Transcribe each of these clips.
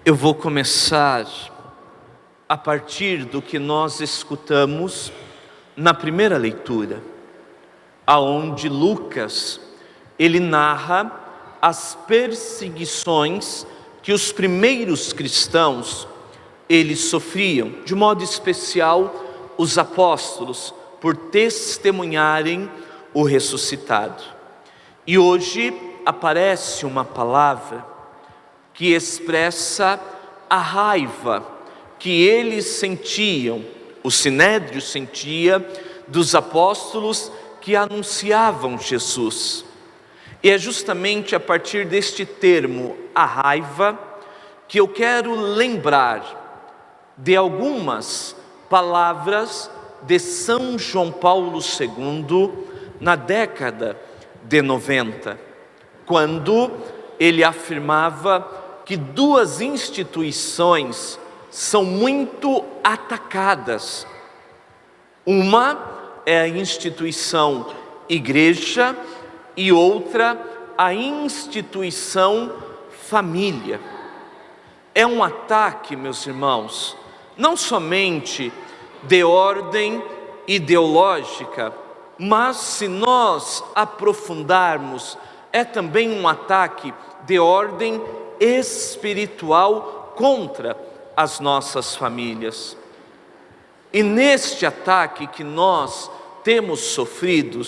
Eu vou começar a partir do que nós escutamos na primeira leitura, aonde Lucas, ele narra as perseguições que os primeiros cristãos, eles sofriam, de modo especial os apóstolos, por testemunharem o ressuscitado. E hoje aparece uma palavra que expressa a raiva que eles sentiam, o Sinédrio sentia, dos apóstolos que anunciavam Jesus. E é justamente a partir deste termo, a raiva, que eu quero lembrar de algumas palavras de São João Paulo II na década de 90, quando ele afirmava que duas instituições são muito atacadas. Uma é a instituição igreja e outra a instituição família. É um ataque, meus irmãos, não somente de ordem ideológica, mas se nós aprofundarmos, é também um ataque de ordem espiritual contra as nossas famílias. E neste ataque que nós temos sofrido,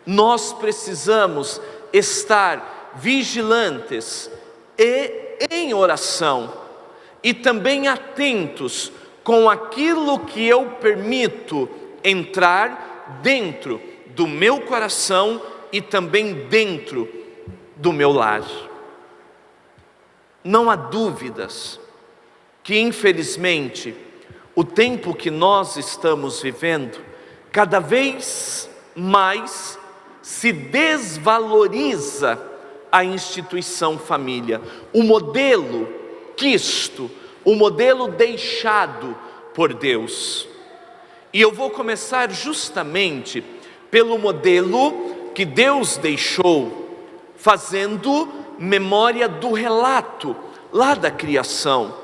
nós precisamos estar vigilantes e em oração, e também atentos com aquilo que eu permito entrar dentro do meu coração e também dentro do meu lar. Não há dúvidas que, infelizmente, o tempo que nós estamos vivendo, cada vez mais se desvaloriza a instituição família, o modelo quisto, o modelo deixado por Deus. E eu vou começar justamente pelo modelo que Deus deixou, fazendo memória do relato lá da criação,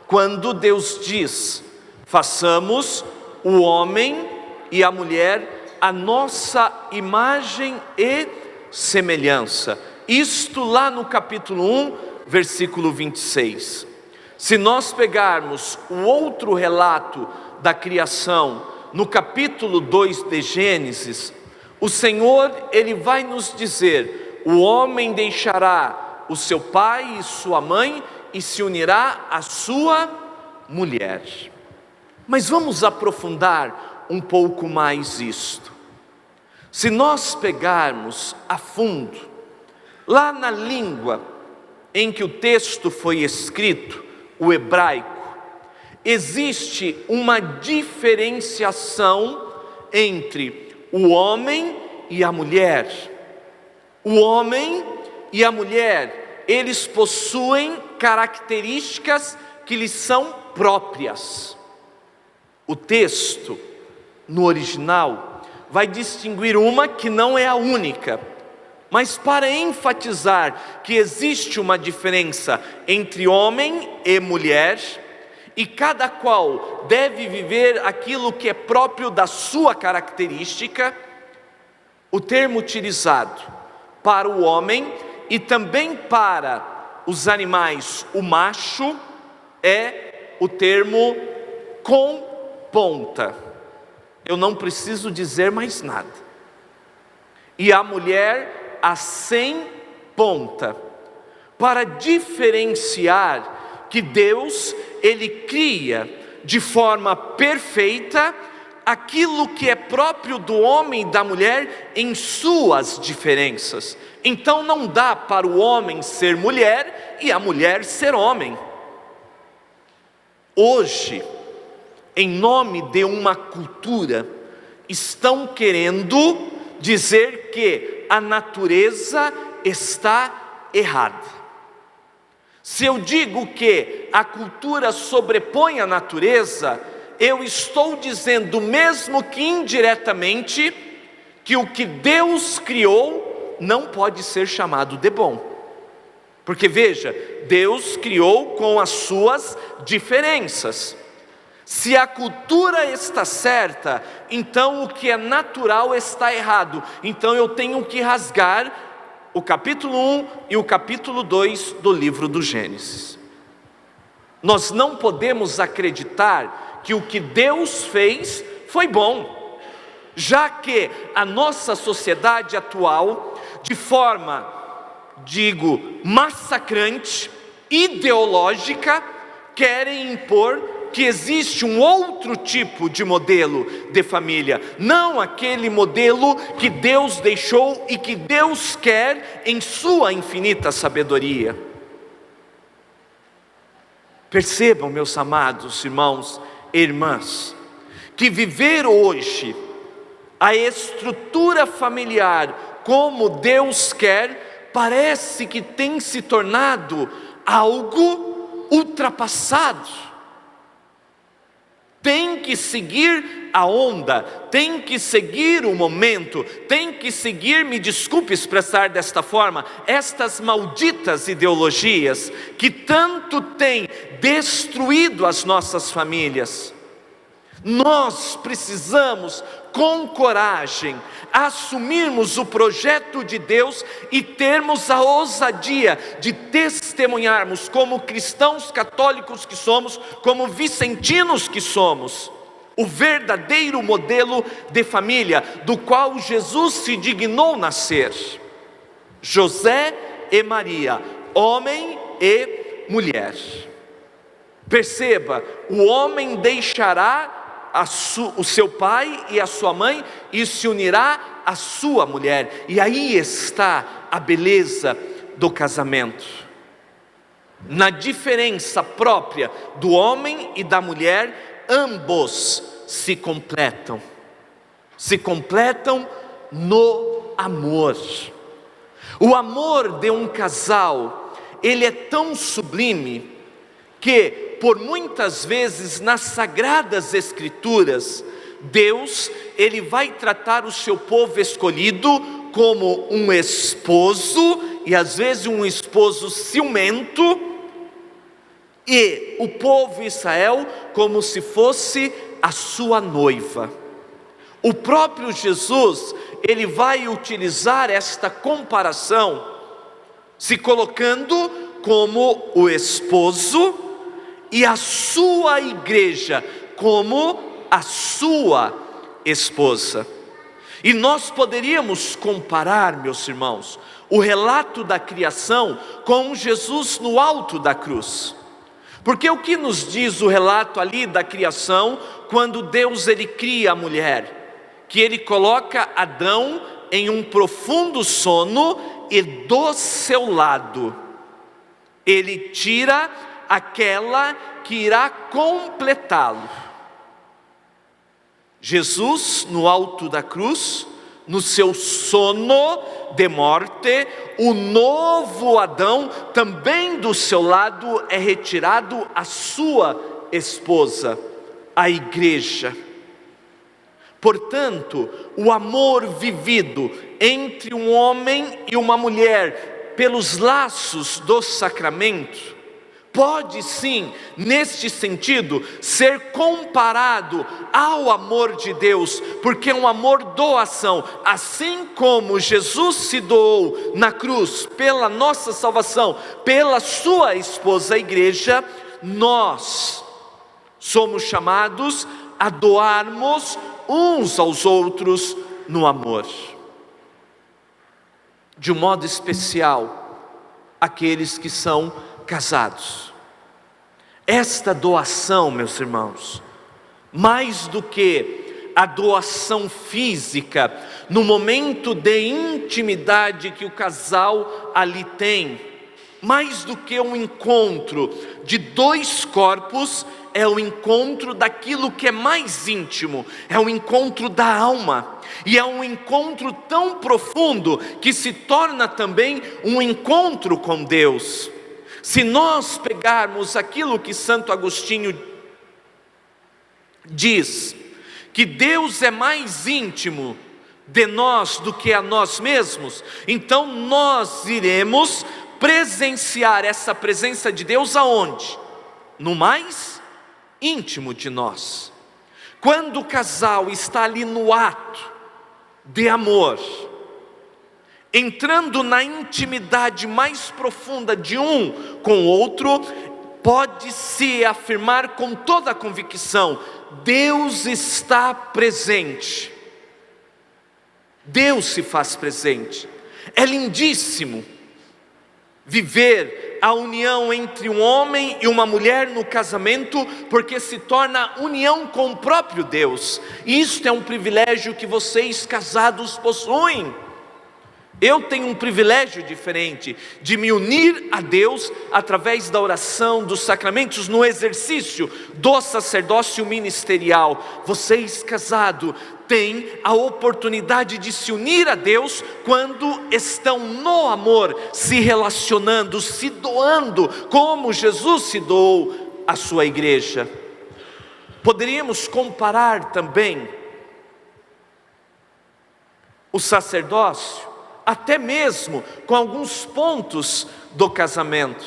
quando Deus diz: façamos o homem e a mulher a nossa imagem e semelhança. Isto lá no capítulo 1, versículo 26. Se nós pegarmos o outro relato da criação, no capítulo 2 de Gênesis, o Senhor, ele vai nos dizer: o homem deixará o seu pai e sua mãe e se unirá à sua mulher. Mas vamos aprofundar um pouco mais isto. Se nós pegarmos a fundo, lá na língua em que o texto foi escrito, o hebraico, existe uma diferenciação entre o homem e a mulher. O homem e a mulher, eles possuem características que lhes são próprias. O texto, no original, vai distinguir uma que não é a única, mas para enfatizar que existe uma diferença entre homem e mulher, e cada qual deve viver aquilo que é próprio da sua característica, o termo utilizado para o homem e também para os animais, o macho, é o termo com ponta. Eu não preciso dizer mais nada. E a mulher, a sem ponta, para diferenciar que Deus, ele cria de forma perfeita aquilo que é próprio do homem e da mulher em suas diferenças. Então não dá para o homem ser mulher e a mulher ser homem. Hoje, em nome de uma cultura, estão querendo dizer que a natureza está errada. Se eu digo que a cultura sobrepõe a natureza, eu estou dizendo, mesmo que indiretamente, que o que Deus criou não pode ser chamado de bom. Porque veja, Deus criou com as suas diferenças. Se a cultura está certa, então o que é natural está errado. Então eu tenho que rasgar o capítulo 1 e o capítulo 2 do livro do Gênesis. Nós não podemos acreditar que o que Deus fez foi bom, já que a nossa sociedade atual, de forma, massacrante, ideológica, querem impor que existe um outro tipo de modelo de família, não aquele modelo que Deus deixou e que Deus quer em sua infinita sabedoria. Percebam, meus amados irmãos e irmãs, que viver hoje a estrutura familiar como Deus quer, parece que tem se tornado algo ultrapassado. Tem que seguir a onda, tem que seguir o momento, tem que seguir, me desculpe expressar desta forma, estas malditas ideologias que tanto têm destruído as nossas famílias. Nós precisamos, com coragem, assumirmos o projeto de Deus e termos a ousadia de testemunharmos, como cristãos católicos que somos, como vicentinos que somos, o verdadeiro modelo de família do qual Jesus se dignou nascer. José e Maria, homem e mulher. Perceba, o homem deixará o seu pai e a sua mãe e se unirá à sua mulher. E aí está a beleza do casamento, na diferença própria do homem e da mulher. Ambos se completam no amor. O amor de um casal, ele é tão sublime que, por muitas vezes nas Sagradas Escrituras, Deus, ele vai tratar o seu povo escolhido como um esposo, e às vezes um esposo ciumento, e o povo Israel como se fosse a sua noiva. O próprio Jesus, ele vai utilizar esta comparação, se colocando como o esposo e a sua igreja como a sua esposa. E nós poderíamos comparar, meus irmãos, o relato da criação com Jesus no alto da cruz. Porque o que nos diz o relato ali da criação, quando Deus ele cria a mulher? Que ele coloca Adão em um profundo sono e do seu lado ele tira aquela que irá completá-lo. Jesus, no alto da cruz, no seu sono de morte, o novo Adão, também do seu lado é retirado a sua esposa, a igreja. Portanto, o amor vivido entre um homem e uma mulher pelos laços do sacramento pode sim, neste sentido, ser comparado ao amor de Deus, porque é um amor doação. Assim como Jesus se doou na cruz pela nossa salvação, pela sua esposa a igreja, nós somos chamados a doarmos uns aos outros no amor. De um modo especial, aqueles que são casados. Esta doação, meus irmãos, mais do que a doação física, no momento de intimidade que o casal ali tem, mais do que um encontro de dois corpos, é o encontro daquilo que é mais íntimo, é o encontro da alma, e é um encontro tão profundo que se torna também um encontro com Deus. Se nós pegarmos aquilo que Santo Agostinho diz, que Deus é mais íntimo de nós do que a nós mesmos, então nós iremos presenciar essa presença de Deus aonde? No mais íntimo de nós. Quando o casal está ali no ato de amor, entrando na intimidade mais profunda de um com o outro, pode-se afirmar com toda a convicção: Deus está presente. Deus se faz presente. É lindíssimo viver a união entre um homem e uma mulher no casamento, porque se torna união com o próprio Deus. E isto é um privilégio que vocês casados possuem. Eu tenho um privilégio diferente de me unir a Deus através da oração, dos sacramentos, no exercício do sacerdócio ministerial. Vocês casados têm a oportunidade de se unir a Deus quando estão no amor, se relacionando, se doando, como Jesus se doou à sua igreja. Poderíamos comparar também o sacerdócio até mesmo com alguns pontos do casamento.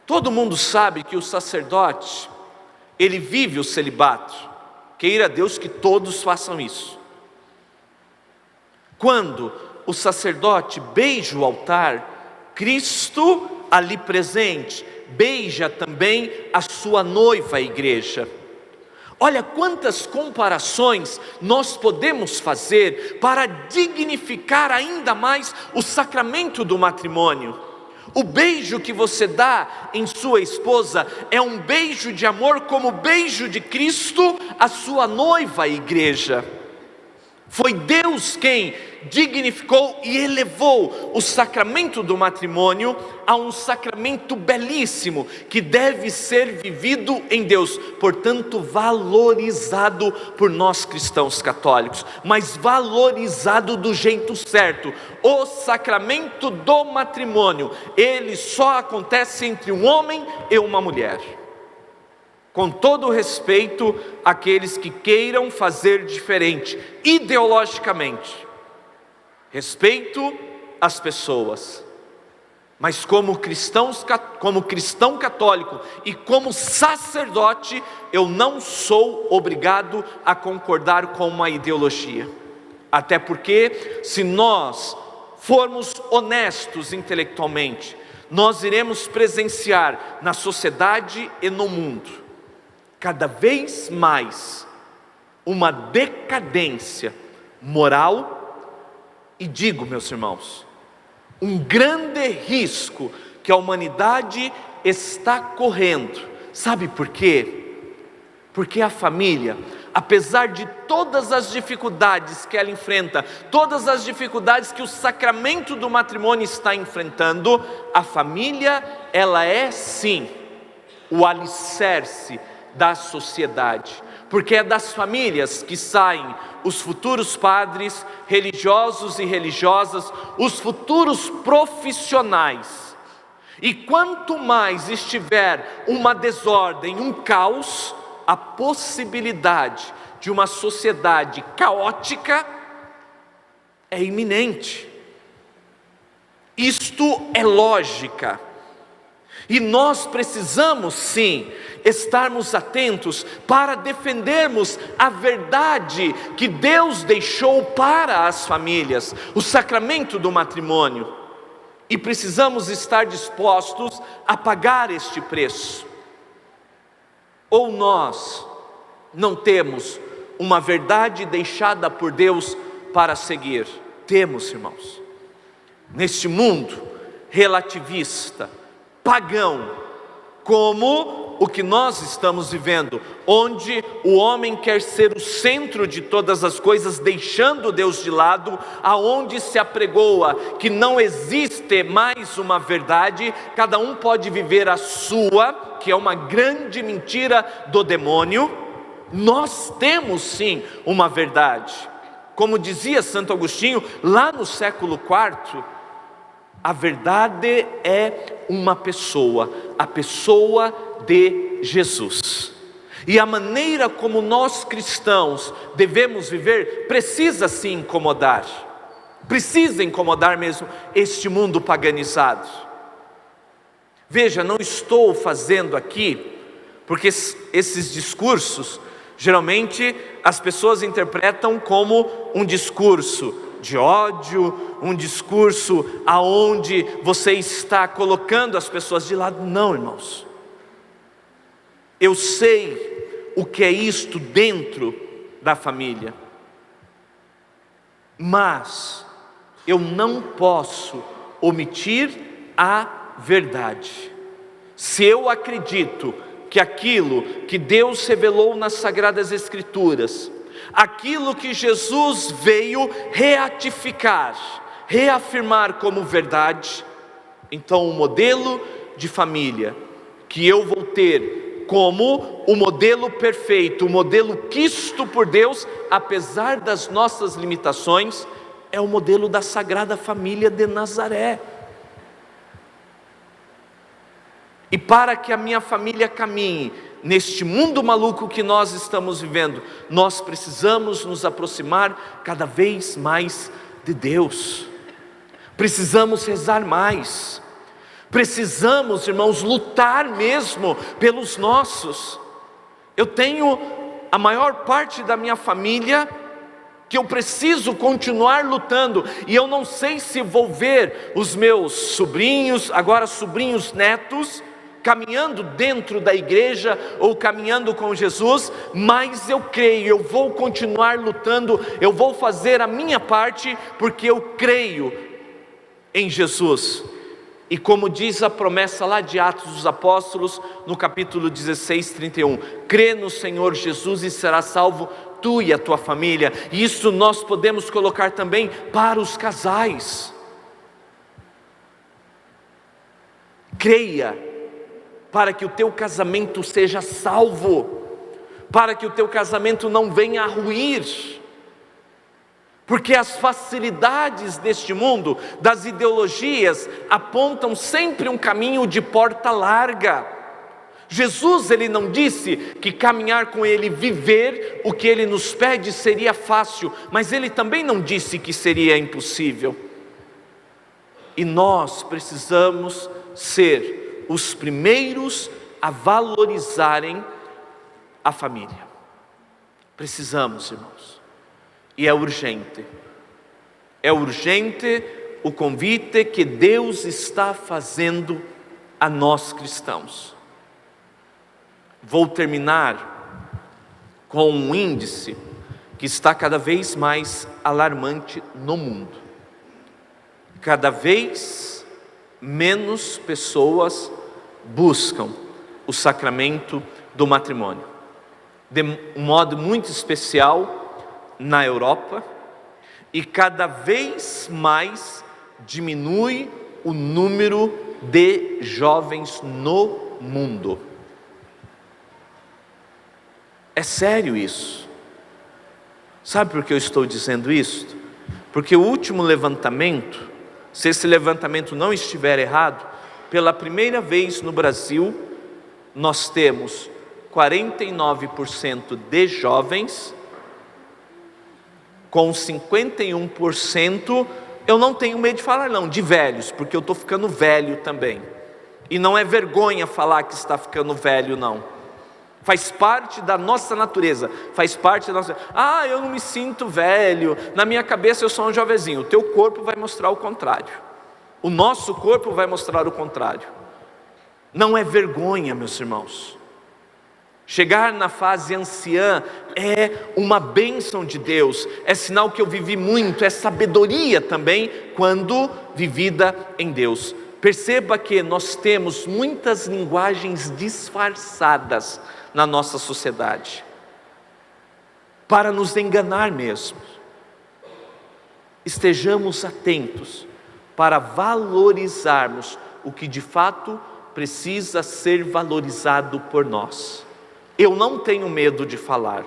Todo mundo sabe que o sacerdote, ele vive o celibato. Queira Deus que todos façam isso. Quando o sacerdote beija o altar, Cristo ali presente beija também a sua noiva, a igreja. Olha quantas comparações nós podemos fazer para dignificar ainda mais o sacramento do matrimônio. O beijo que você dá em sua esposa é um beijo de amor, como o beijo de Cristo à sua noiva, a igreja. Foi Deus quem dignificou e elevou o sacramento do matrimônio a um sacramento belíssimo, que deve ser vivido em Deus, portanto valorizado por nós cristãos católicos, mas valorizado do jeito certo. O sacramento do matrimônio, ele só acontece entre um homem e uma mulher. Com todo o respeito àqueles que queiram fazer diferente, ideologicamente, respeito às pessoas, mas como cristão católico e como sacerdote, eu não sou obrigado a concordar com uma ideologia. Até porque, se nós formos honestos intelectualmente, nós iremos presenciar na sociedade e no mundo cada vez mais uma decadência moral e, digo, meus irmãos, um grande risco que a humanidade está correndo. Sabe por quê? Porque a família, apesar de todas as dificuldades que ela enfrenta, todas as dificuldades que o sacramento do matrimônio está enfrentando, a família, ela é sim o alicerce da sociedade, porque é das famílias que saem os futuros padres, religiosos e religiosas, os futuros profissionais. E quanto mais estiver uma desordem, um caos, a possibilidade de uma sociedade caótica é iminente. Isto é lógica. E nós precisamos sim estarmos atentos para defendermos a verdade que Deus deixou para as famílias, o sacramento do matrimônio. E precisamos estar dispostos a pagar este preço. Ou nós não temos uma verdade deixada por Deus para seguir? Temos, irmãos. Neste mundo relativista, pagão, como o que nós estamos vivendo, onde o homem quer ser o centro de todas as coisas, deixando Deus de lado, aonde se apregoa que não existe mais uma verdade, cada um pode viver a sua, que é uma grande mentira do demônio. Nós temos sim uma verdade, como dizia Santo Agostinho lá no século IV, a verdade é uma pessoa, a pessoa de Jesus. E a maneira como nós cristãos devemos viver precisa se incomodar. Precisa incomodar mesmo este mundo paganizado. Veja, não estou fazendo aqui, porque esses discursos, geralmente as pessoas interpretam como um discurso de ódio, um discurso aonde você está colocando as pessoas de lado. Não, irmãos. Eu sei o que é isto dentro da família, mas eu não posso omitir a verdade. Se eu acredito que aquilo que Deus revelou nas Sagradas Escrituras, aquilo que Jesus veio reatificar, reafirmar como verdade, então o modelo de família que eu vou ter como o modelo perfeito, o modelo quisto por Deus, apesar das nossas limitações, é o modelo da Sagrada Família de Nazaré. E para que a minha família caminhe neste mundo maluco que nós estamos vivendo, nós precisamos nos aproximar cada vez mais de Deus. Precisamos rezar mais. Precisamos, irmãos, lutar mesmo pelos nossos. Eu tenho a maior parte da minha família que eu preciso continuar lutando, e eu não sei se vou ver os meus sobrinhos, agora sobrinhos netos, caminhando dentro da igreja ou caminhando com Jesus, mas eu creio, eu vou continuar lutando, eu vou fazer a minha parte, porque eu creio em Jesus. E como diz a promessa lá de Atos dos Apóstolos, no capítulo 16, 31, crê no Senhor Jesus e será salvo tu e a tua família. E isso nós podemos colocar também para os casais. Creia, para que o teu casamento seja salvo, para que o teu casamento não venha a ruir, porque as facilidades deste mundo, das ideologias, apontam sempre um caminho de porta larga. Jesus, ele não disse que caminhar com ele, viver o que ele nos pede seria fácil, mas ele também não disse que seria impossível. E nós precisamos ser os primeiros a valorizarem a família. Precisamos, irmãos. E é urgente. É urgente o convite que Deus está fazendo a nós cristãos. Vou terminar com um índice que está cada vez mais alarmante no mundo. Cada vez menos pessoas buscam o sacramento do matrimônio, de um modo muito especial na Europa, e cada vez mais diminui o número de jovens no mundo. É sério isso. Sabe por que eu estou dizendo isso? Porque o último levantamento, se esse levantamento não estiver errado, pela primeira vez no Brasil, nós temos 49% de jovens, com 51%, eu não tenho medo de falar não, de velhos, porque eu estou ficando velho também. E não é vergonha falar que está ficando velho, não. Faz parte da nossa natureza, faz parte da nossa... eu não me sinto velho, na minha cabeça eu sou um jovenzinho. O teu corpo vai mostrar o contrário. O nosso corpo vai mostrar o contrário. Não é vergonha, meus irmãos. Chegar na fase anciã é uma bênção de Deus, é sinal que eu vivi muito, é sabedoria também quando vivida em Deus. Perceba que nós temos muitas linguagens disfarçadas na nossa sociedade, para nos enganar mesmo. Estejamos atentos para valorizarmos o que de fato precisa ser valorizado por nós. Eu não tenho medo de falar,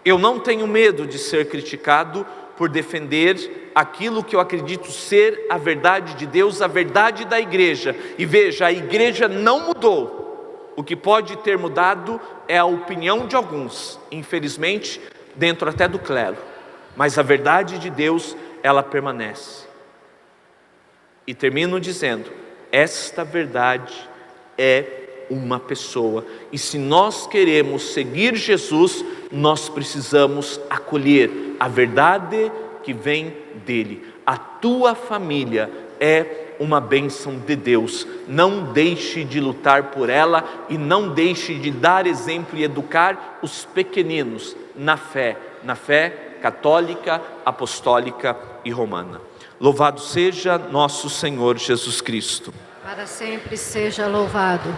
eu não tenho medo de ser criticado por defender aquilo que eu acredito ser a verdade de Deus, a verdade da igreja. E veja, a igreja não mudou. O que pode ter mudado é a opinião de alguns, infelizmente, dentro até do clero. Mas a verdade de Deus, ela permanece. E termino dizendo, esta verdade é uma pessoa. E se nós queremos seguir Jesus, nós precisamos acolher a verdade que vem dele. A tua família é uma bênção de Deus. Não deixe de lutar por ela e não deixe de dar exemplo e educar os pequeninos na fé católica, apostólica e romana. Louvado seja nosso Senhor Jesus Cristo. Para sempre seja louvado.